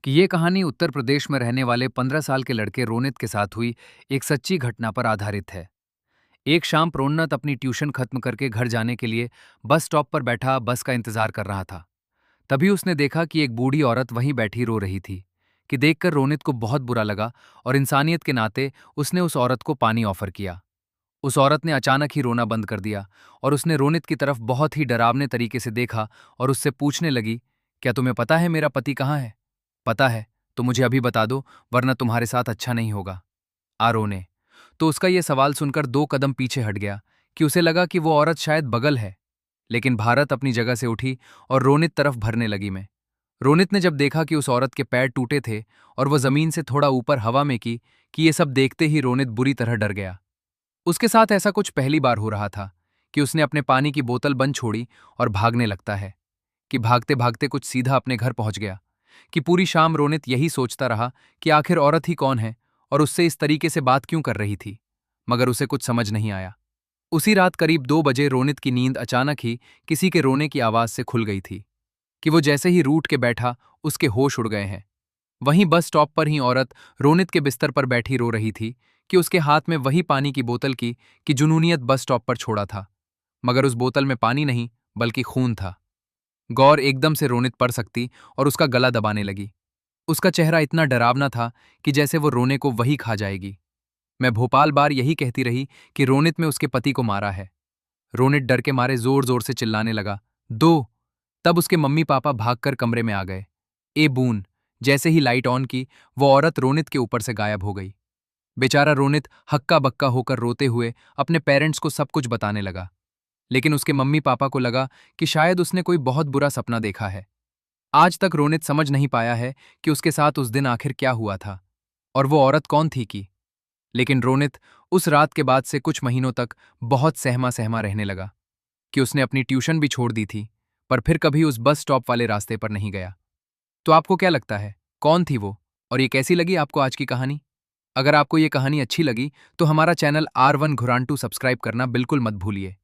कि ये कहानी उत्तर प्रदेश में रहने वाले 15 साल के लड़के रोनित के साथ हुई एक सच्ची घटना पर आधारित है। एक शाम प्रोन्नत अपनी ट्यूशन खत्म करके घर जाने के लिए बस स्टॉप पर बैठा बस का इंतजार कर रहा था। तभी उसने देखा कि एक बूढ़ी औरत वहीं बैठी रो रही थी। कि देखकर रोनित को बहुत बुरा लगा और इंसानियत के नाते उसने उस औरत को पानी ऑफर किया। उस औरत ने अचानक ही रोना बंद कर दिया और उसने रोनित की तरफ बहुत ही डरावने तरीके से देखा और उससे पूछने लगी, क्या तुम्हें पता है मेरा पति कहाँ है? पता है तो मुझे अभी बता दो, वरना तुम्हारे साथ अच्छा नहीं होगा। आरो ने तो उसका यह सवाल सुनकर 2 कदम पीछे हट गया कि उसे लगा कि वो औरत शायद बगल है। लेकिन भारत अपनी जगह से उठी और रोनित तरफ भरने लगी में। रोनित ने जब देखा कि उस औरत के पैर टूटे थे और वह जमीन से थोड़ा ऊपर हवा में की कि ये सब देखते ही रोनित बुरी तरह डर गया। उसके साथ ऐसा कुछ पहली बार हो रहा था कि उसने अपने पानी की बोतल बंद छोड़ी और भागने लगता है। कि भागते भागते कुछ सीधा अपने घर पहुंच गया। कि पूरी शाम रोनित यही सोचता रहा कि आखिर औरत ही कौन है और उससे इस तरीके से बात क्यों कर रही थी। मगर उसे कुछ समझ नहीं आया। उसी रात करीब 2 बजे रोनित की नींद अचानक ही किसी के रोने की आवाज से खुल गई थी। कि वो जैसे ही रूठ के बैठा उसके होश उड़ गए हैं। वहीं बस स्टॉप पर ही औरत रोनित के बिस्तर पर बैठी रो रही थी। कि उसके हाथ में वही पानी की बोतल की कि जुनूनियत बस स्टॉप पर छोड़ा था। मगर उस बोतल में पानी नहीं बल्कि खून था। गौर एकदम से रोनित पड़ सकती और उसका गला दबाने लगी। उसका चेहरा इतना डरावना था कि जैसे वो रोने को वही खा जाएगी। मैं भोपाल बार यही कहती रही कि रोनित में उसके पति को मारा है। रोनित डर के मारे जोर जोर से चिल्लाने लगा, दो। तब उसके मम्मी पापा भागकर कमरे में आ गए। ए बून, जैसे ही लाइट ऑन की वो औरत रोनित के ऊपर से गायब हो गई। बेचारा रोनित हक्का बक्का होकर रोते हुए अपने पेरेंट्स को सब कुछ बताने लगा। लेकिन उसके मम्मी पापा को लगा कि शायद उसने कोई बहुत बुरा सपना देखा है। आज तक रोनित समझ नहीं पाया है कि उसके साथ उस दिन आखिर क्या हुआ था और वो औरत कौन थी की। लेकिन रोनित उस रात के बाद से कुछ महीनों तक बहुत सहमा सहमा रहने लगा। कि उसने अपनी ट्यूशन भी छोड़ दी थी, पर फिर कभी उस बस स्टॉप वाले रास्ते पर नहीं गया। तो आपको क्या लगता है, कौन थी वो? और ये कैसी लगी आपको आज की कहानी? अगर आपको ये कहानी अच्छी लगी तो हमारा चैनल R1 घुरांटू सब्सक्राइब करना बिल्कुल मत भूलिए।